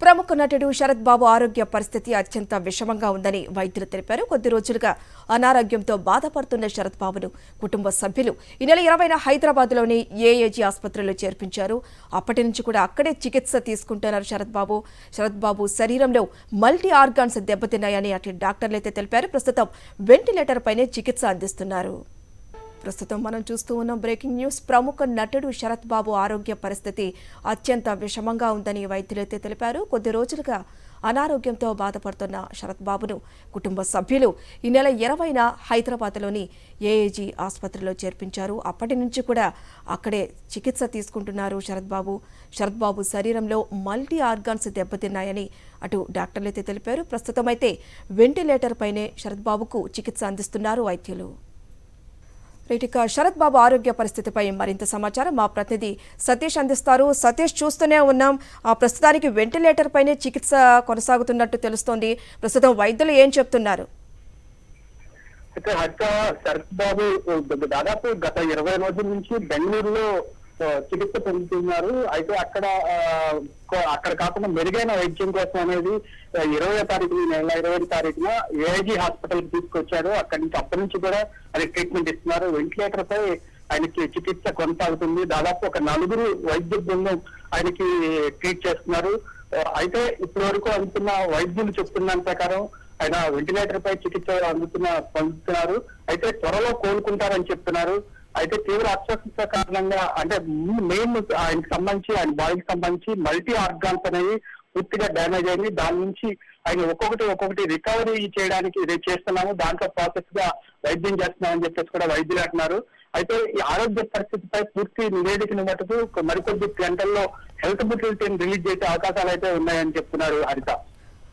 ప్రముఖ నటుడు శరత్ బాబు ఆరోగ్య పరిస్థితి అత్యంత విషమంగా ఉందని వైద్యులు తెలిపారు. కొద్ది రోజులుగా అనారోగ్యంతో బాధపడుతున్న శరత్ బాబును కుటుంబ సభ్యులు ఈ నెల 20న హైదరాబాద్లోని ఏఏజీ ఆసుపత్రిలో చేర్పించారు. అప్పటి నుంచి కూడా అక్కడే చికిత్స తీసుకుంటున్నారు శరత్ బాబు శరీరంలో మల్టీ ఆర్గాన్స్ దెబ్బతిన్నాయని అటు డాక్టర్లు అయితే తెలిపారు. ప్రస్తుతం వెంటిలేటర్ పైనే చికిత్స అందిస్తున్నారు. ప్రస్తుతం మనం చూస్తూ ఉన్న బ్రేకింగ్ న్యూస్. ప్రముఖ నటుడు శరత్ బాబు ఆరోగ్య పరిస్థితి అత్యంత విషమంగా ఉందని వైద్యులైతే తెలిపారు. కొద్ది రోజులుగా అనారోగ్యంతో బాధపడుతున్న శరత్ బాబును కుటుంబ సభ్యులు ఈ నెల 20న హైదరాబాద్లోని ఏఏజీ ఆసుపత్రిలో చేర్పించారు. అప్పటి నుంచి కూడా అక్కడే చికిత్స తీసుకుంటున్నారు శరత్ బాబు శరీరంలో మల్టీ ఆర్గాన్స్ దెబ్బతిన్నాయని అటు డాక్టర్లు అయితే తెలిపారు. ప్రస్తుతం అయితే వెంటిలేటర్ పైనే శరత్ బాబుకు చికిత్స అందిస్తున్నారు వైద్యులు. ఇక శరత్ బాబు ఆరోగ్య పరిస్థితిపై మరింత సమాచారం మా ప్రతినిధి సతీష్ అందిస్తారు. సతీష్, చూస్తూనే ఉన్నాం, ప్రస్తుతానికి వెంటిలేటర్ పైనే చికిత్స కొనసాగుతున్నట్టు తెలుస్తోంది. ప్రస్తుతం వైద్యులు ఏం చెప్తున్నారు? శరత్ బాబు దాదాపు గత 20 రోజుల నుంచి బెంగళూరులో చికిత్స పొందుతున్నారు. అయితే అక్కడ కాకుండా మెరుగైన వైద్యం కోసం అనేది 20వ తారీఖు నెల 20వ తారీఖున ఏఐజీ హాస్పిటల్ కి తీసుకొచ్చారు. అప్పటి నుంచి కూడా అది ట్రీట్మెంట్ ఇస్తున్నారు. వెంటిలేటర్ పై ఆయనకి చికిత్స కొనసాగుతుంది. దాదాపు ఒక 4 వైద్య బృందం ఆయనకి ట్రీట్ చేస్తున్నారు. అయితే ఇప్పటి వరకు అందుతున్న వైద్యులు చెప్తున్న ప్రకారం ఆయన వెంటిలేటర్ పై చికిత్స పొందుతున్నారు. అయితే త్వరలో కోలుకుంటారని చెప్తున్నారు. అయితే తీవ్ర అస్వస్థత కారణంగా అంటే మెయిన్ ఆయనకి సంబంధించి ఆయన బాడీకి సంబంధించి మల్టీ ఆర్గాన్స్ అనేవి పూర్తిగా డ్యామేజ్ అయింది. దాని నుంచి ఆయన ఒక్కొక్కటి రికవరీ చేయడానికి చేస్తున్నాము, దాంట్లో ప్రాసెస్ గా వైద్యం చేస్తున్నామని చెప్పేసి కూడా వైద్యులు అంటున్నారు. అయితే ఈ ఆరోగ్య పరిస్థితిపై పూర్తి నివేదికను మటుకు మరికొద్ది గంటల్లో హెల్త్ బులెటిన్ రిలీజ్ చేసే అవకాశాలు అయితే ఉన్నాయని చెప్తున్నారు హరిత.